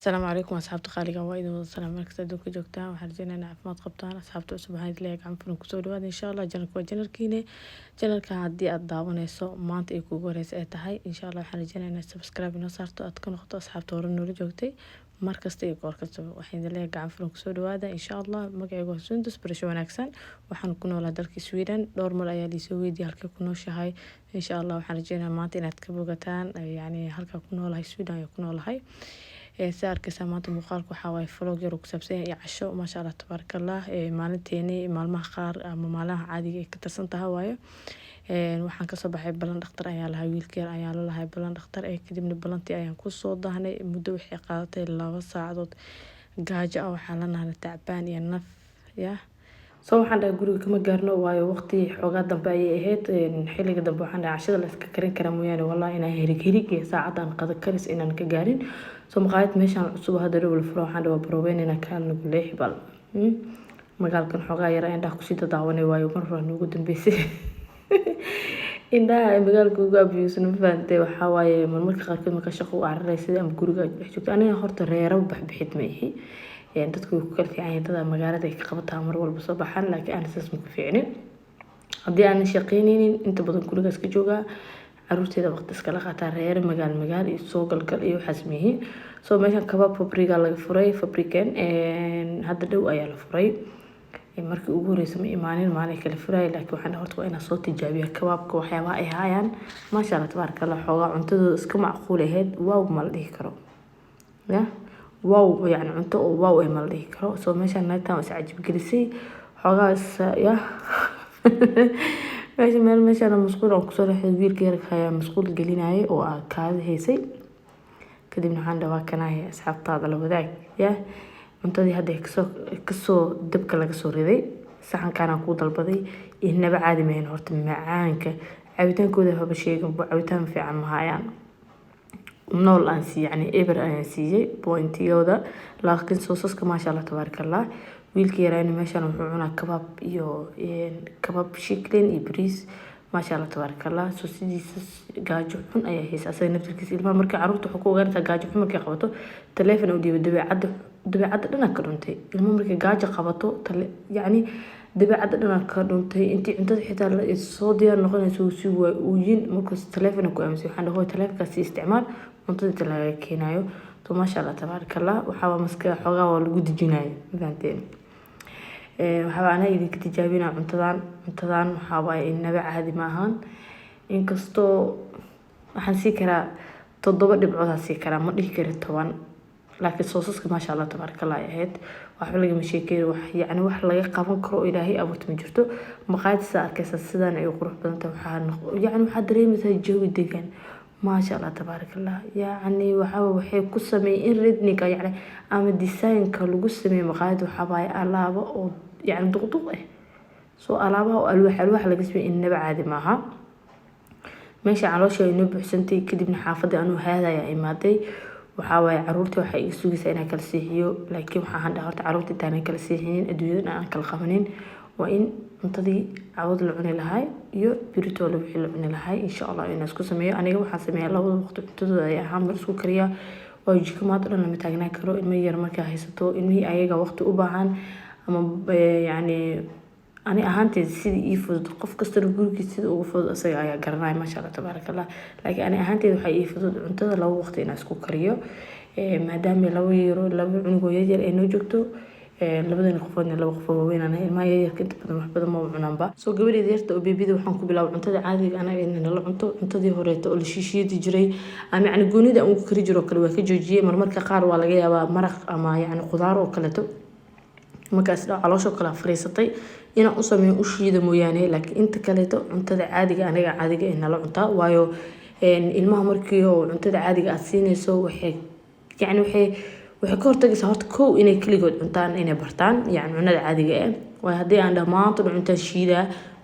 السلام عليكم أصحابتي qaaliga waa idin wada salaam markasta adduunka joogtaan waxaan rajeynayaa caafimaad qabtaan asxaabta cusub waxaan idin leeyahay gacan furan kusoo dhawaada insha Allah janalka waa janalkiina janalka haddii aad daawanayso maanta ay kugu horeysa ay tahay insha Allah waxaan rajeynayaa inaad subscribe inoo saarto aad ka noqoto asxaabta hore noola joogtay markasta iyo goor kasta waxaan idin leeyahay gacan furan kusoo dhawaada insha Allah magacaygu waa Sundus barasho wanaagsan waxaan ku noolaa dalka Sweden dhowr mar ayaa liisoo weydiiyay halka ku nooshahay insha Allah waxaan rajeynayaa maanta inaad ka bogataan yani halka ku noolahay Sweden ayaa ku noolahay saarkaysa maanta muuqaalku waxa waaye vlog yar oo ku saabsan yahay casho maasha Allah tabarakallah maalinteeni maalmaha qaar ama maalmaha caadiga ee ka tirsan tahay waaye waxaan ka soo baxay balan dhakhtar ayaa lahay wiilkeen ayaa la lahay balan dhakhtar kadibna balantii ayaan ku soo daahnay muddo wixii qaadatay 2 saacadood gaajo ah waxaan la nahay tacbaan iyo naf soo waxaan dhahay guriga kama gaarno waayo waqti xoogaa dambe ayay ahayd xilliga dambe waxaan dhahay cashada la iska karin karaa mooyaane wallahi inaan hirig saacadan qada karis inaan ka gaarin soo maqaayad meeshaan cusub hadda dhow la furo waxaan dhahay baroobeyn inaan ka nagu leexi bal magaalkan xoogaa yar ayaan dhahay ku sii daawanay waayo mar hore noogu dambeysay indhaha magaalka ugu abiyuusan faantay waxa waaye marmarka qaarkood marka shaqo u cararaysa ama guriga dhex joogto aniga horta reero baxbixid ma ihi dadku ku kala fiican yahay dad magaalada ay ka qabataa mar walba soo baxan laakiin aan saas ma ku fiicnin haddii aan shaqeynaynin inta badan gurigaas ka joogaa caruurteeda waqti iska la qaataa reer magaal iyo soo galgal iyo waxaas mihi soo meeshan kabaab fabriga laga furay fabriken hadda dhow ayaa la furay markii ugu horeysay ma imaanin maalin kale furay laakiin waxaan horta waa inaan soo tijaabiyo kabaabka waxyaabaha ay hayaan maasha Allah tabarakallah xoogaa cuntadooda iska macquul ahayd waaw ma la dhihi karo واو يعني عنده واو إيمال ليه كرو سو ماشي أنا تام سعجب جلسي حاجة يا ماشي أنا مسؤول عن كسر حبير كيرك هيا مسؤول جلينا هاي أو كذا هيسي كده من عند واكنا هي أصحاب طاقة لو بداي يا أنت دي هذا كسو دبك لك سوري ذي سحن كان أقود البضي إنه بعد ما ينهرت معانك عبتان كده هو بشيء عبتان في عم هايان نول أنسي يعني إبر أنسي بوينتيودا لكن صوصك ما شاء الله تبارك الله ويلكي يراني ما شاء الله وحنا كباب كباب شكلين إبريس ما شاء الله تبارك الله سوسيدي جاجحون أي هيس أصلا نفس الكثير ما مركي عروته حقوق غير جاجحون مركي قبته تلافن أودي دبي عد لنا كرنتي الممركي جاج قبته يعني دبي عد لنا كرنتي أنت حتى الصوديا نقول سوسي وين مركز تلافن كوامسي وحنا هو تلافن كسي استعمال منطقة الكينايو تو ما شاء الله تبارك الله وحاول مسك حوجا والجود جناي فهمتين وحاول أنا إذا كنت جايبينها منتظان وحاول النبع هذه معهن إن كستو حنسيكرا تضبط بعضها سيكرا ما نيكر طبعا لكن صوصك ما شاء الله تبارك الله يهد وحاول لقي مشاكل يعني واحد لقى قابن كرو إلهي أبو تمجرته مقاعد ساعة كسر السودان أي قروح بدنته يعني واحد ريم مثل الجو الدجان ما شاء الله تبارك الله يعني وحي قسمي إن ردنك يعني أما الديزاين كله قسمي مقاعد وحباي ألعابه أو يعني ضغطه سو ألعابه والواح لقسمي إن بعد معها ماشي على شيء نبح سنتي كده من حافظي أنه هذا يا إمادي وحاول عروتي وحي يسوي سينا كالسيحيو لكن وحاهن دهورت عروتي تاني كالسيحيين أدويدون أنا كالخامنين وإن انتظي عوض العني لهاي يو بيرتو لوحي العني لهاي إن شاء الله الناس كو سميو أنا وحا سميو الله وقت بتدو يا هامر سو كريا ويجيكو ما تقولون لما تاقنا كرو إنمي يرمكا هيستو إنمي أيغا وقت أباهان أما يعني أنا أهانتي سيدي إيفوز قف كستر بوركي سيدي أوفوز أسايا أيا قرناي ما شاء الله تبارك الله لكن أنا أهانتي وحي إيفوز انتظر لو وقت الناس كو كريو maadaama laba yaro laba cunug yar ay noo joogto labadana qofoodna laba qof waaweyn ana ilmaha yarka inta badan wax badan ma cunaanba soo gabadheeda yarta oo beebida waxaan ku bilaabay cuntada caadiga anaga inaan la cunto cuntadii horeeto oo la shiishiyadi jiray ama yani goonida aan ku kari jiro kale waa ka joojiyay marmarka qaar waa laga yaabaa maraq ama yani khudaar oo kale to markaas caloosho kala fariisatay inaan u sameeyo u shiida mooyaane laakiin inta kale to cuntada caadiga anaga caadiga in la cuntaa waayo ilmaha markii oo cuntada caadiga aad siinayso يعني waxay ka hortagaysaa horta kow inay kaligood cuntaan inay bartaan yani cunada caadiga ah way hadii aan dhamaanto cunta shiida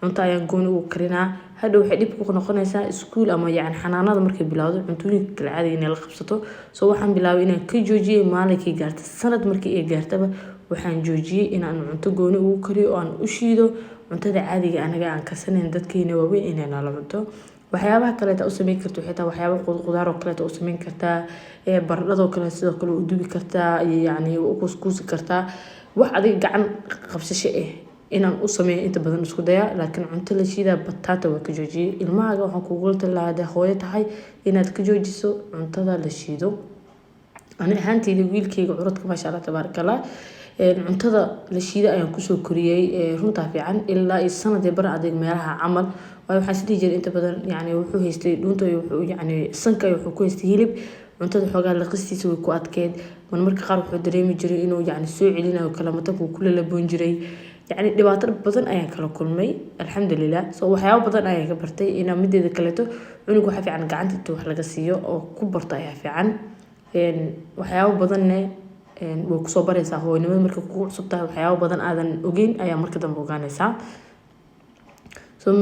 cunta ayaan gooni u karinaa hadhow waxay dib ku noqonaysaa iskuul ama yani xanaanada markay bilowdo cuntooyinka kala caadiga inay la qabsato soo waxaan bilaabay inaan ka joojiyay maalinkii gaartay sanad markii ay gaartaba waxaan joojiyay inaan cunto gooni ugu kariyo oo aan u shiido cuntada caadiga anaga aan ka saneyn dadkeena waaweyn inay nala cunto waxyaabaha kale u sameyn karto xitaa waxyaabo qudaar oo kale u sameyn kartaa baradhado kale sidoo kale u dubi kartaa yani u kuskuusi kartaa wax adiga gacan qabsasho inaan u sameeyo inta badan isku daya laakiin cunto la shiidaa bataata waa ka joojiyay ilmahaaga waxaan kugu talaaday hooyo tahay inaad ka joojiso cuntada la shiido ani ahaantayda wiilkayga curadka maasha Allah tabaarakallah cuntada la shiiday ayaan kusoo koriyay runta fiican ilaa sanadii bar adeeg meelaha camal waxaan sidii jiray inta badan yani wuxuu haystay dhuunta wuxuu yani sanka wuxuu ku haystay hilib cuntada xoogaa la qistiisa way ku adkeed marmarka qaar wuxuu dareemi jiray inuu yani soo celinayo kalamata kula laboon jiray يعني dhibaato badan ayaan kala kulmay alxamdulillah soo waxyaabo badan ayaan ka bartay ina mideeda kaleeto cunug waxa fiican gacanta inta wax laga siiyo oo ku barto ayaa fiican waxyaabo badanna way ku soo baraysaa hooynimada marka ku cusub tahay waxyaabo badan aadan ogeyn ayaa marka dambe ogaanaysaa soo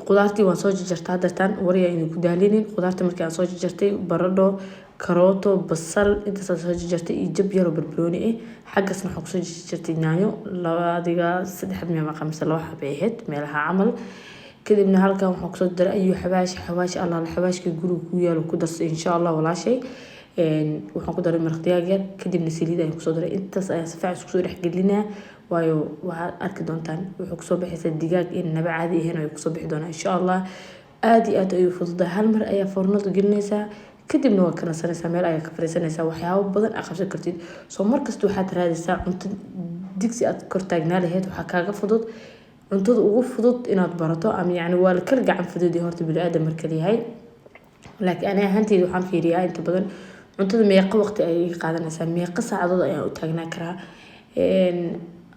qudaartii waan soo jarjartaa dartan wariya inuu ku daalinin qudaartii markii aan soo jarjartay baradho karooto basal inta soo jarjartay iyo jab yar oo barbarooni xaggasna waxa ku soo jarjartay yaanyo labadiga saddex meel qamsa loo xabeeyad meelaha camal kadibna halkan waxa ku soo daray ayu xawaash Allah xawaashka guriga ku yaalo ku darsay insha Allah walaashay waxaan ku daray maraq digaag yar kadibna saliid ayaan ku soo daray intaas ayaan si fiican isku soo dhex gelinaa waayo waxa arki doontaan wuxuu ku soo bixisa digaag in naba caadi ahayn ay ku soo bixi doonaa insha Allah aad iyo aad ayuu fududahay hal mar ayaa foornada gelinaysaa kadibna waa kana sanaysaa meel ayaa ka fariisanaysaa waxyaabo badan aad qabsan kartid soo markasta waxaad raadaysaa cunto digsi aad kor taagnaa lahayd waxa kaaga fudud cuntada ugu fudud inaad barato ama yani waa kala gacan fudud horta bini'aadam marka leeyahay laakiin ana ahaantayda waxaan fiiriyaa inta badan cuntada meeqa waqti ay qaadanaysaa meeqa saacadood ayaan u taagnaa karaa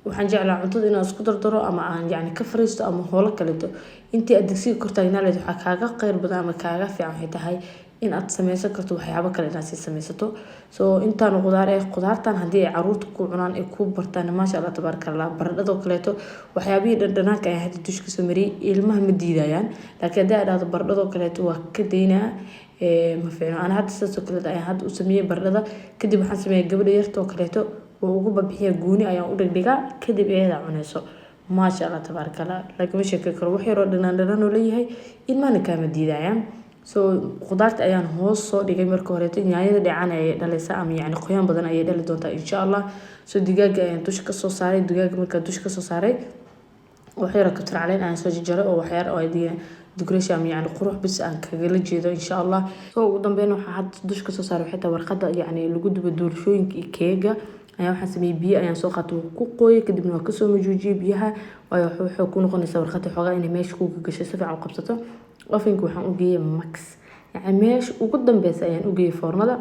waxaan jeclaa cuntada inaan isku dardaro ama aan yani ka fariisto ama hoola kaleeto intii aad digsiga kor taagnaa lahayd waxa kaaga qeyr badan ama kaaga fiican waxay tahay in aad sameysan karto waxyaabo kale inaad sameysato soo intaan qudaartan hadii ay caruurta ku cunaan ay ku bartaan maasha Allah tabaarakallah baradhado kaleeto waxyaabihi dhadhanaanka ay hadda dushka soo mariyay ilmaha ma diidayaan laakiin haddii aad baradhado kaleeto waa ka deynaa ma fiicno ana hadda sidoo kale ayaan hadda u sameeyay baradhada kadib waxaan sameeyay gabadha yarta oo kaleeto oo ugu babixiya gooni ayaan u dhigdhigaa kadib iyada cunayso maasha Allah tabaarakallah laakiin ma sheekay karo wax yar oo dhanaan oo leeyahay ilmaha kama diidayaan soo qudaarta ayaan hoos soo dhigay marka hore yaanyada dhacaan ay dhalaysaa ama yani qoyaan badan ay dhali doontaa insha Allah soo digaaga ayaan dush ka soo saaray digaaga marka dush ka soo saaray wax yar ka tircaleen aan soo jaray oo wax yar oo ay decoration ama yani qurux bis aan kaga la jeedo insha Allah soo ugu dambeyn waxa had dush ka soo saaray xitaa warqada yani lagu dubo doorshooyinka keega ayaa waxaan sameeyay biyo ayaan soo qaatay ku qooyay kadibna waa ka soo majuujiyay biyaha waayo wuxuu ku noqonaysaa warqada xogaa inay meesha ku gashay si fiican u qabsato ovenka waxaan u geeyay max yani meesha ugu dambeysay ayaan u geeyay foornada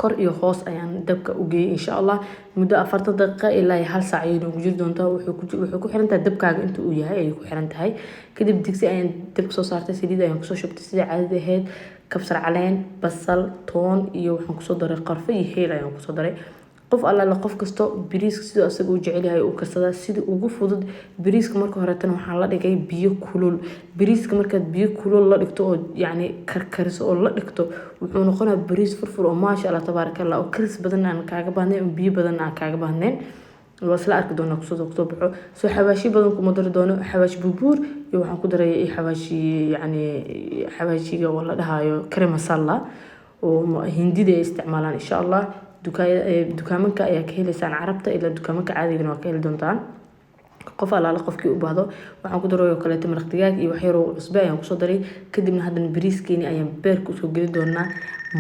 kor iyo hoos ayaan dabka u geeyay insha Allah muddo 40 daqiiqo ilaa 1 saac ayay ugu jiri doontaa wuxuu ku xiran tahay dabkaaga inta uu yahay ay ku xiran tahay kadib digsi ayaan dabka soo saartay saliid ayaan ku soo shubtay sida caadada ahayd kabsar caleen basal toon iyo waxaan ku soo daray qarfe iyo heel ayaan ku soo daray qof alla qof kasto bariiska sidoo asaga uu jecel yahay uu karsada sida ugu fudud bariiska marka hore tan waxaan la dhigay biyo kulul bariiska marka biyo kulul la dhigto oo yani karkariso oo la dhigto wuxuu noqonayaa bariis furfur oo maasha Allah tabaarakallah oo karis badan aan kaaga baahneen biyo badan aan kaaga baahneen wasla arki doona ku soo baxo soo xawaashi badan ku madar doono xawaash bubuur iyo waxaan ku daray xawaashi yani xawaashiga wala dhahayo kareem masala oo hindida isticmaalaan insha Allah dukaamanka ayaa ka helaysaan carabta ilaa dukaamanka caadiga waa ka heli doontaan qof alla qofkii u baahdo waxaan ku daray kaleeto maraq digaag iyo wax yar oo cusbo ayaan ku soo daray kadibna haddana bariiskeeni ayaan beerka soo geli doonaa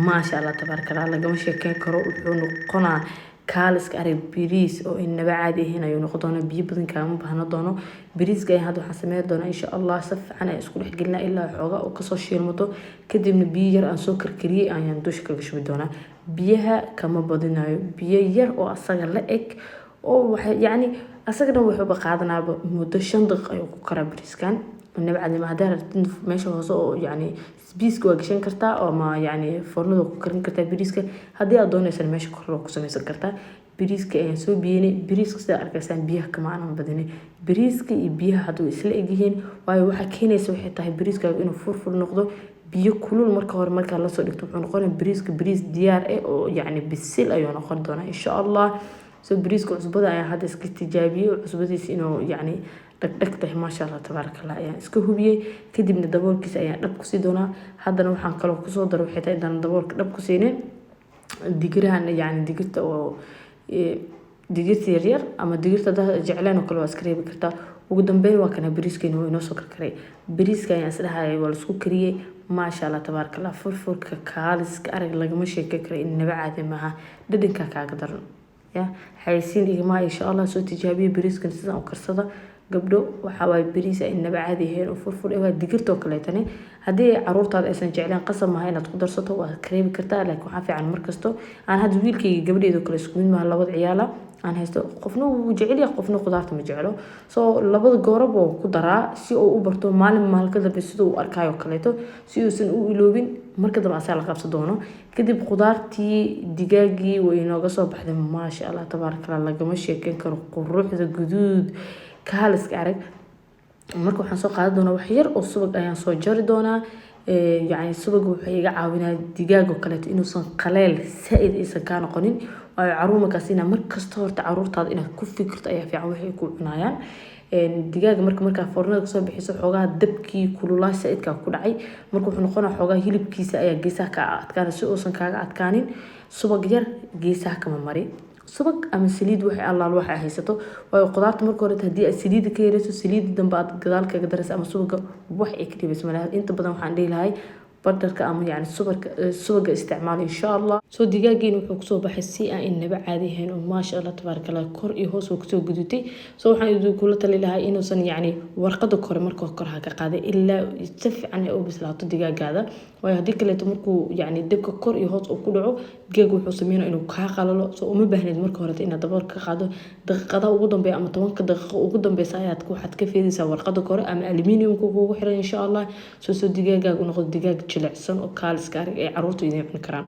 maasha Allah tabaarakallah lagama sheekeyn karo wuxuu noqonaa kaaliska arag bariis oo inaba caadi ahayn ayuu noqon doonaa biyo badan kaama baahna doono bariiska ayaan hadda waxaan sameyn doonaa insha Allah si fiican ay isku dhex gelinaa ilaa xoogaa oo ka soo shiilmato kadibna biyo yar aan soo karkariyay ayaan dush kaga shubi doonaa biyaha kama badinayo biyo yar oo asaga la eg oo waxa yani asagana wuxuu qaadanaaba muddo 5 daqiiqo ayuu ku karaa bariiskan inaba caadi ma hadda meesha hoose oo yani biiska waa gashan kartaa oo ma yani foornada ku karin kartaa bariiska haddii aad doonaysan meesha kor loo ku samaysan kartaa bariiska ayaan soo biyeenay bariiska sida arkaysaan biyaha kama aanan badinay bariiska iyo biyaha hadduu isla eg yihiin waayo waxa keenaysa waxay tahay bariiska inuu furfur noqdo biyo kulul marka hore marka la soo dhigto wuxuu noqonayaa bariiska bariis diyaar ah oo yani bisil ayuu noqon doonaa insha Allah soo bariiska cusbada ayaa hadda iska tijaabiyay cusbadiisa inuu yani dhagdhagtahay maasha allah tabaaraka allah ayaan iska hubiyey kadibna daboolkiisa ayaan dhab kusii doonaa haddana waxaan kaloo kusoo daro waxay tahay intaan daboolka dhab ku siinin digirahan yani digirta oo digirta yaryar ama digirta jecleen oo kale waa iska reebi kartaa ugu dambeyn waa kana bariiskeena waa inoo soo karkaray bariiska ayaan isdhahayay waa laisku kariyey maasha allah tabaaraka allah furfurka kaaliska arag lagama sheekay karo inaba caadi maaha dhadhanka kaaga daran ya xayisiin igama insha allah soo tijaabiye bariiskan sidaan u karsada gabdho waxa way bariis ay inaba caadi ahayn oo furfur waa digirta oo kale tani haddii caruurtaada aysan jecleen qasab maaha inaad ku darsato waa kareebi kartaa laakiin waxaa fiican markasto aan hadda wiilkayga gabadheedu kale isku mid maaha labada ciyaala aan haysto qofna wuu jecel yahay qofna qudaarta ma jeclo soo labada goorab oo ku daraa si uu u barto maalin ka dambe sidoo uu arkayo kaleeto si uusan u iloobin marka dambe asaa la qabsan doono kadib qudaartii digaagii way inooga soo baxday maasha allah tabaaraka allah lagama sheekeyn karo quruxda guduud kaaliska arag marka waxaan soo qaadan doonaa wax yar oo subag ayaan soo jari doonaa يعني سبق وحيجا عاونا دجاج وكلت إنه صن قليل سائد إذا كان قنين وعرومة كاسينا مركز طور تعرور طاد إنه كفي كرت أي في عوحي يكون عنايان دجاج مركز فرنا قصة بحيث حوجها دبكي كل الله سائد ككل عي مركز حنقنا حوجها هيلب كيسة أي جيسة كان سوء صن كأتكانين سبق جر جيسة كمان مري سبق أما سليد وحي الله الوحي هيسته وقدرت مركورة هدي السليد كيرسو سليد دم بعد قدال كقدرس أما سبق وحي كتير بسم الله أنت بدنا وحندي لهاي بدرك أما يعني سبق استعمال إن شاء الله سو دقاقين وحكسو بحسي إن بعادي هن وما شاء الله تبارك الله كور يهوس وكسو جدتي سو حيدو كل تلي لهاي إنه صن يعني ورقة كور مركو كورها كقاعدة إلا يتفق عنها أو بس لا تدقاق هذا وهديك اللي تمركو يعني دبك كور يهوس وكله دقاق وحسمينه إنه كاقلله سو ما بهند مركو هرت إنه دبر كقاعدة دقيقة وقدم بي أما توانك دقيقة وقدم بساعات كو حد كيف يدي سوى ورقة كور أما ألمنيوم كو حرا إن شاء الله سو دقاق وناخذ دقاق جلعسن وكالس كارك عروتو يدين كرام